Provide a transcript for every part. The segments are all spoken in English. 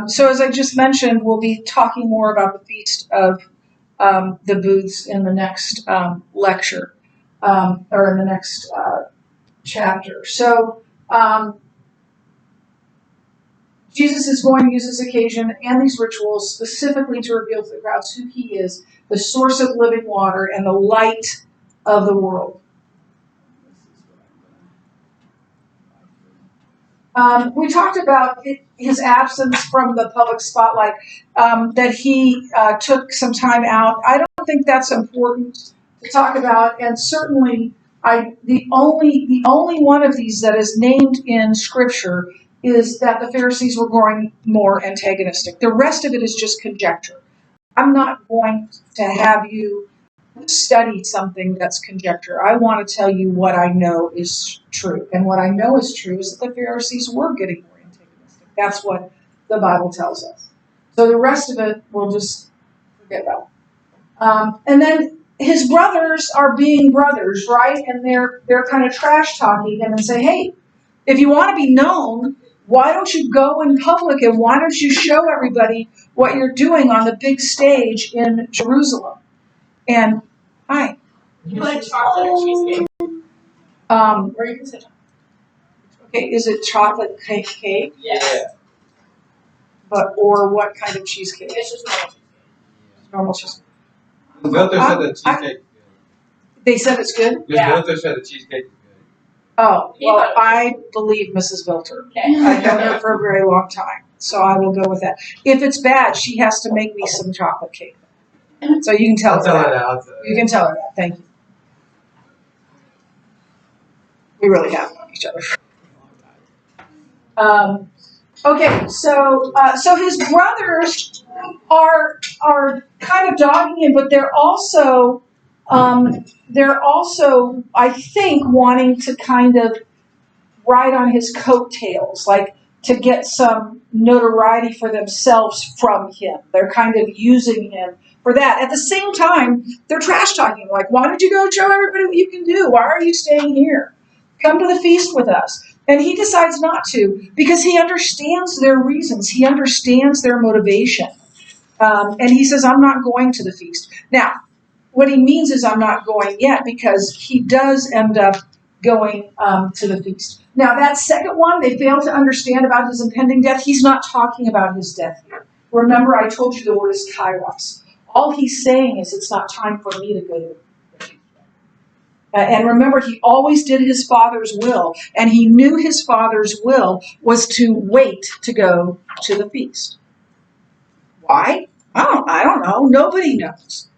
So as I just mentioned, we'll be talking more about the Feast of the Booths in the next lecture, or in the next chapter. So Jesus is going to use this occasion and these rituals specifically to reveal to the crowds who he is, the source of living water and the light of the world. We talked about his absence from the public spotlight, that he took some time out. I don't think that's important to talk about, and certainly the only one of these that is named in Scripture is that the Pharisees were growing more antagonistic. The rest of it is just conjecture. I'm not going to have you study something that's conjecture. I want to tell you what I know is true. And what I know is true is that the Pharisees were getting more antagonistic. That's what the Bible tells us. So the rest of it we'll just forget about. And then his brothers are being brothers, right? And they're kind of trash talking him and say, hey, if you want to be known, why don't you go in public and why don't you show everybody what you're doing on the big stage in Jerusalem? And hi. You like chocolate or cheesecake? Or you can say chocolate. Okay, is it chocolate cake? Yes. Or what kind of cheesecake? It's just Normal cheesecake. Milton said the cheesecake. They said it's good? Miss Milton said the cheesecake is good. Oh, well, I believe Mrs. Vilter. I've known her for a very long time, so I will go with that. If it's bad, she has to make me some chocolate cake. So you can tell her that. You can tell her that. Thank you. We really have known each other for a long time. Okay, so his brothers are kind of dogging him, but they're also I think wanting to kind of ride on his coattails, like to get some notoriety for themselves from him. They're kind of using him for that. At the same time, they're trash talking, like, why don't you go show everybody what you can do? Why are you staying here? Come to the feast with us. And he decides not to because he understands their reasons. He understands their motivation. And he says, I'm not going to the feast. Now, what he means is I'm not going yet because he does end up going to the feast. Now, that second one, they fail to understand about his impending death. He's not talking about his death here. Remember, I told you the word is kairos. All he's saying is it's not time for me to go to the feast. And remember, he always did his Father's will, and he knew his Father's will was to wait to go to the feast. Why? I don't know. Nobody knows.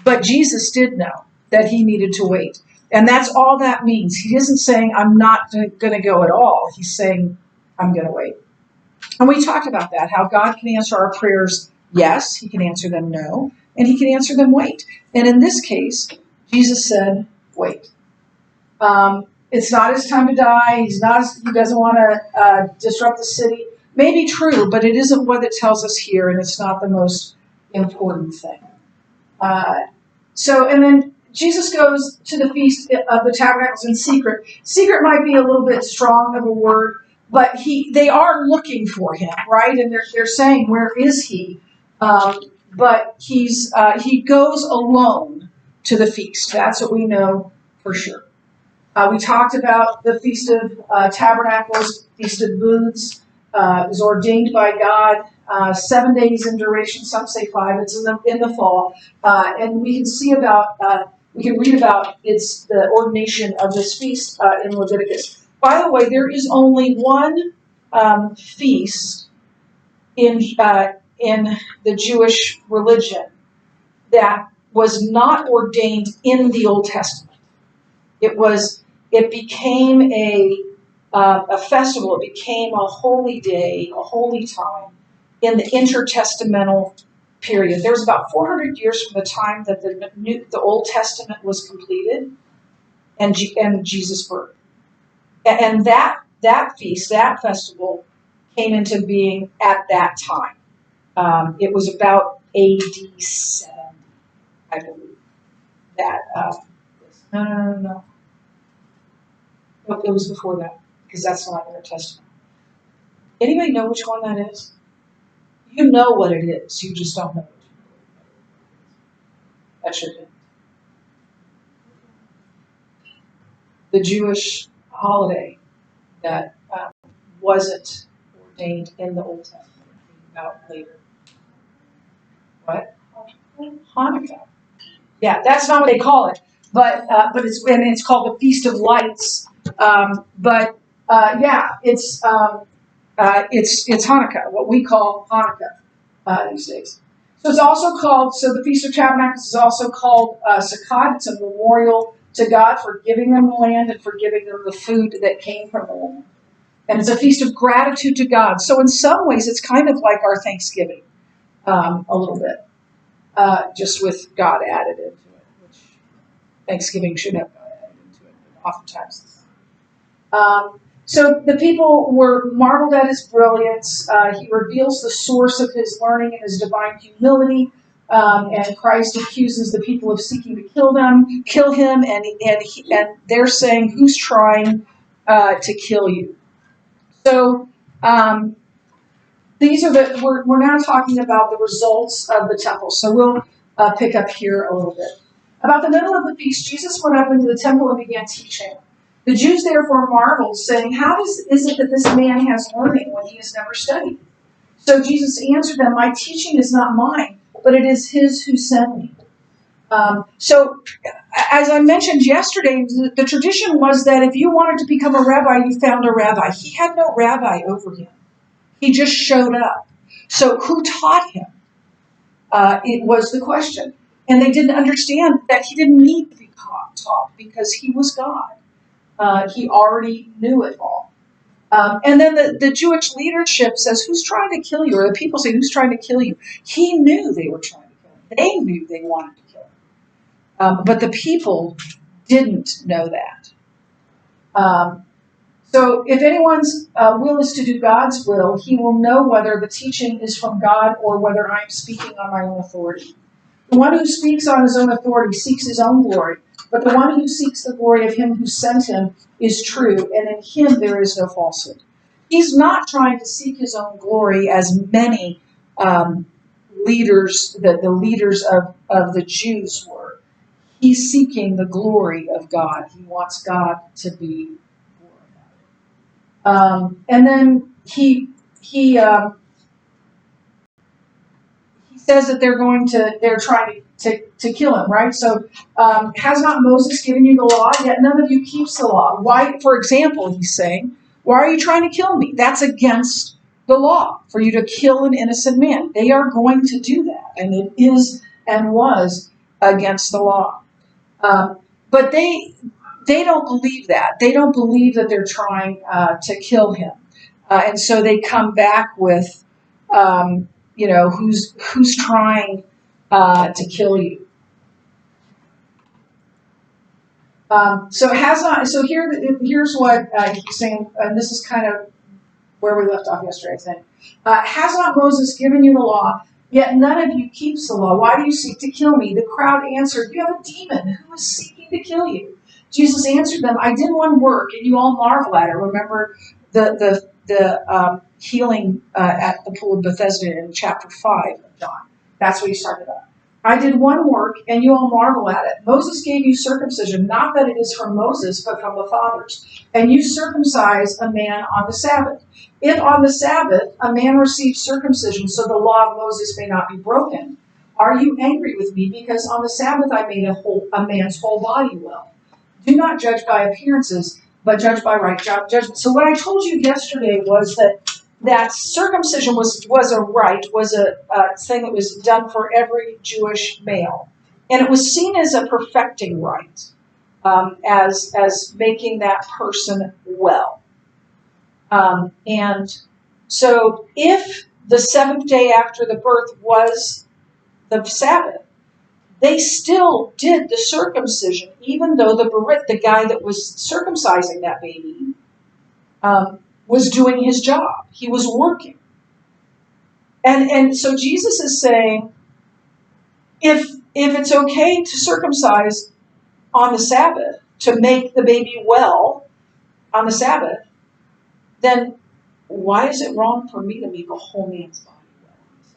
But Jesus did know that he needed to wait. And that's all that means. He isn't saying, I'm not going to go at all. He's saying, I'm going to wait. And we talked about that, how God can answer our prayers, yes. He can answer them, no. And he can answer them, wait. And in this case, Jesus said, wait. It's not his time to die. He doesn't want to disrupt the city. Maybe true, but it isn't what it tells us here, and it's not the most important thing. And then Jesus goes to the Feast of the Tabernacles in secret. Secret might be a little bit strong of a word, but they are looking for him, right? And they're saying, where is he? But he goes alone to the feast. That's what we know for sure. We talked about the Feast of Tabernacles, Feast of Booths. It was ordained by God, 7 days in duration. Some say 5. It's in the fall, and we can see we can read about the ordination of this feast in Leviticus. By the way, there is only one feast in the Jewish religion that was not ordained in the Old Testament. It became a festival. It became a holy day, a holy time in the intertestamental period. There was about 400 years from the time that the Old Testament was completed and Jesus' birth. And that feast, that festival, came into being at that time. It was about AD 70, I believe. No. It was before that, because that's not in the Testament. Anybody know which one that is? You know what it is. You just don't know it. That's your hint. The Jewish holiday that wasn't ordained in the Old Testament, about later. What? Hanukkah. Yeah, that's not what they call it, but it's called the Feast of Lights. It's Hanukkah, what we call Hanukkah these days. So it's also called. So the Feast of Tabernacles is also called Sukkot. It's a memorial to God for giving them the land and for giving them the food that came from the land. And it's a feast of gratitude to God. So in some ways, it's kind of like our Thanksgiving, a little bit, just with God added into it, which Thanksgiving should have God added into it, but oftentimes. So the people were marveled at his brilliance. He reveals the source of his learning and his divine humility. And Christ accuses the people of seeking to kill him, and they're saying, "Who's trying to kill you?" So these are we're now talking about the results of the temple. So we'll pick up here a little bit. About the middle of the feast, Jesus went up into the temple and began teaching. The Jews therefore marveled, saying, "How is it that this man has learning when he has never studied?" So Jesus answered them, "My teaching is not mine, but it is his who sent me." So, as I mentioned yesterday, the tradition was that if you wanted to become a rabbi, you found a rabbi. He had no rabbi over him. He just showed up. So who taught him? It was the question. And they didn't understand that he didn't need to be taught because he was God. He already knew it all. And then the Jewish leadership says, "Who's trying to kill you?" Or the people say, "Who's trying to kill you?" He knew they were trying to kill him. They knew they wanted to kill him. But the people didn't know that. So if anyone's will is to do God's will, he will know whether the teaching is from God or whether I am speaking on my own authority. The one who speaks on his own authority seeks his own glory, but the one who seeks the glory of him who sent him is true, and in him there is no falsehood. He's not trying to seek his own glory as many leaders, the leaders of the Jews were. He's seeking the glory of God. He wants God to be glorified. And then he says that they're trying to kill him, right? So, has not Moses given you the law? Yet none of you keeps the law. Why, for example, he's saying, why are you trying to kill me? That's against the law, for you to kill an innocent man. They are going to do that, and it is and was against the law. But they don't believe that. They don't believe that they're trying to kill him. And so they come back with, who's trying to kill you. Here's what he's saying, and this is kind of where we left off yesterday, I think. Has not Moses given you the law? Yet none of you keeps the law. Why do you seek to kill me? The crowd answered, "You have a demon. Who is seeking to kill you?" Jesus answered them, "I did one work, and you all marvel at it." Remember the healing at the pool of Bethesda in chapter 5 of John. That's what he started up. "I did one work, and you all marvel at it. Moses gave you circumcision, not that it is from Moses, but from the fathers. And you circumcise a man on the Sabbath. If on the Sabbath a man receives circumcision, so the law of Moses may not be broken, are you angry with me because on the Sabbath I made a man's whole body well? Do not judge by appearances, but judge by right judgment." So what I told you yesterday was that circumcision was a rite, was a thing that was done for every Jewish male. And it was seen as a perfecting rite, as making that person well. And so if the seventh day after the birth was the Sabbath, they still did the circumcision, even though the guy that was circumcising that baby, was doing his job. He was working. And so Jesus is saying, if it's okay to circumcise on the Sabbath, to make the baby well on the Sabbath, then why is it wrong for me to make a whole man's body well on the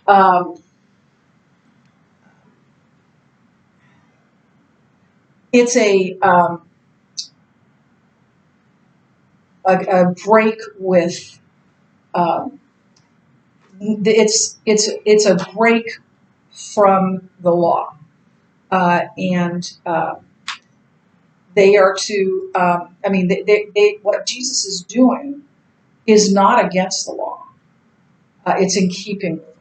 um, it's a break with it's a break from the law, and they are to. I mean, what Jesus is doing is not against the law. It's in keeping with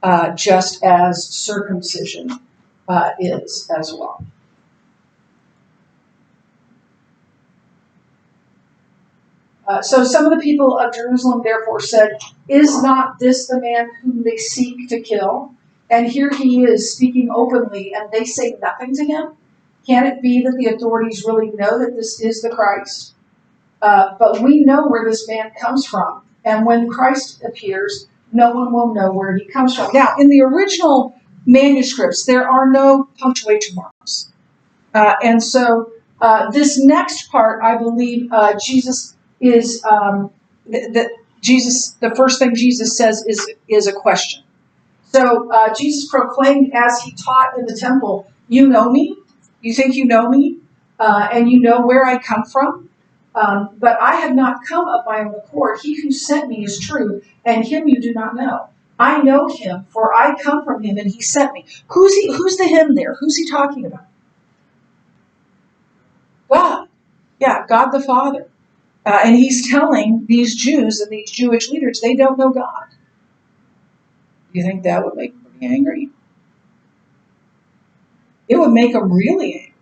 the law, just as circumcision is as well. So some of the people of Jerusalem therefore said, "Is not this the man whom they seek to kill? And here he is speaking openly, and they say nothing to him? Can it be that the authorities really know that this is the Christ? But we know where this man comes from, and when Christ appears, no one will know where he comes from." Now, in the original manuscripts, there are no punctuation marks. And so this next part, I believe, Jesus is the first thing Jesus says is a question. So Jesus proclaimed as he taught in the temple, "You know me? You think you know me? And you know where I come from? But I have not come of my own accord. He who sent me is true, and him you do not know. I know him, for I come from him, and he sent me." Who's the him there? Who's he talking about? God. Yeah, God the Father. And he's telling these Jews and these Jewish leaders they don't know God. Do you think that would make them angry? It would make them really angry.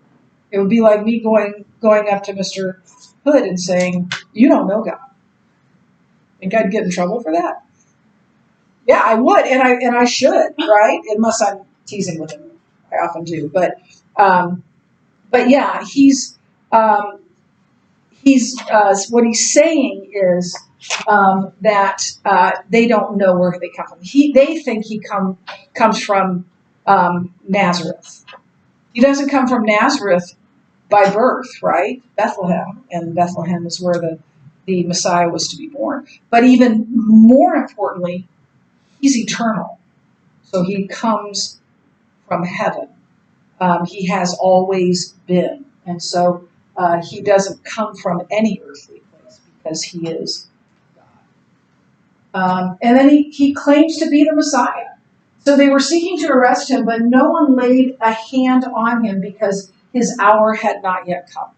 It would be like me going up to Mr. Hood and saying, "You don't know God." Think I'd get in trouble for that? Yeah, I would, and I should, right? Unless I'm teasing with him. I often do, but yeah, he's what he's saying is that they don't know where they come from. They think he comes from Nazareth. He doesn't come from Nazareth by birth, right? Bethlehem, and Bethlehem is where the Messiah was to be born. But even more importantly, he's eternal. So he comes from heaven. He has always been. And so he doesn't come from any earthly place because he is God. And then he claims to be the Messiah. So they were seeking to arrest him, but no one laid a hand on him because his hour had not yet come.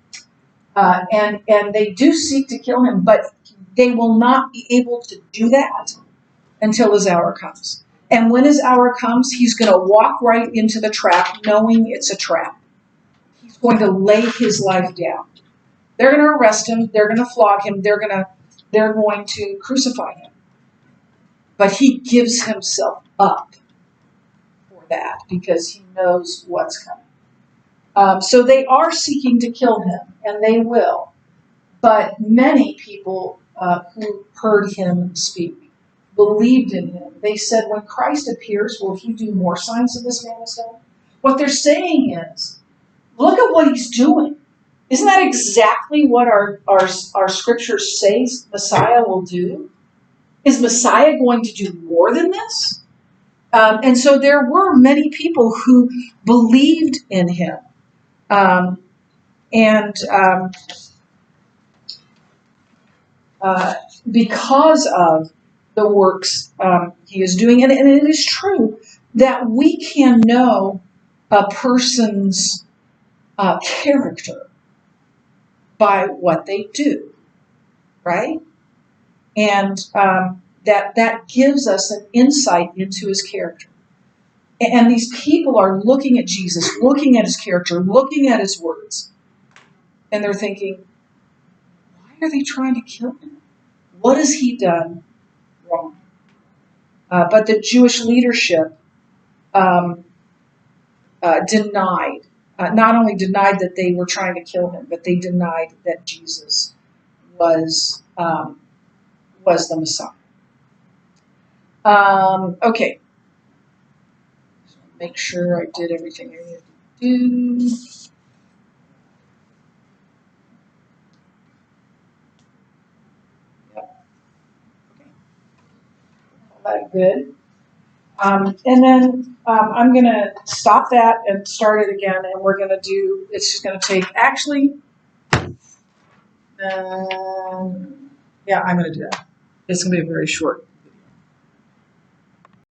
And they do seek to kill him, but they will not be able to do that until his hour comes. And when his hour comes, he's going to walk right into the trap, knowing it's a trap. He's going to lay his life down. They're going to arrest him. They're going to flog him. They're going to crucify him. But he gives himself up for that because he knows what's coming. So they are seeking to kill him, and they will. But many people who heard him speak believed in him. They said, "When Christ appears, will he do more signs than this man has done?" What they're saying is, look at what he's doing. Isn't that exactly what our scriptures say Messiah will do? Is Messiah going to do more than this? And so there were many people who believed in him. Because of the works he is doing. And it is true that we can know a person's character by what they do, right? And that gives us an insight into his character. And these people are looking at Jesus, looking at his character, looking at his words, and they're thinking, why are they trying to kill him? What has he done wrong? But the Jewish leadership denied, not only denied that they were trying to kill him, but they denied that Jesus was the Messiah. Okay. So make sure I did everything I needed to do. Yep. Okay. good. And then I'm gonna stop that and start it again, and we're gonna do. It's just gonna take actually. Yeah, I'm gonna do that. It's gonna be very short.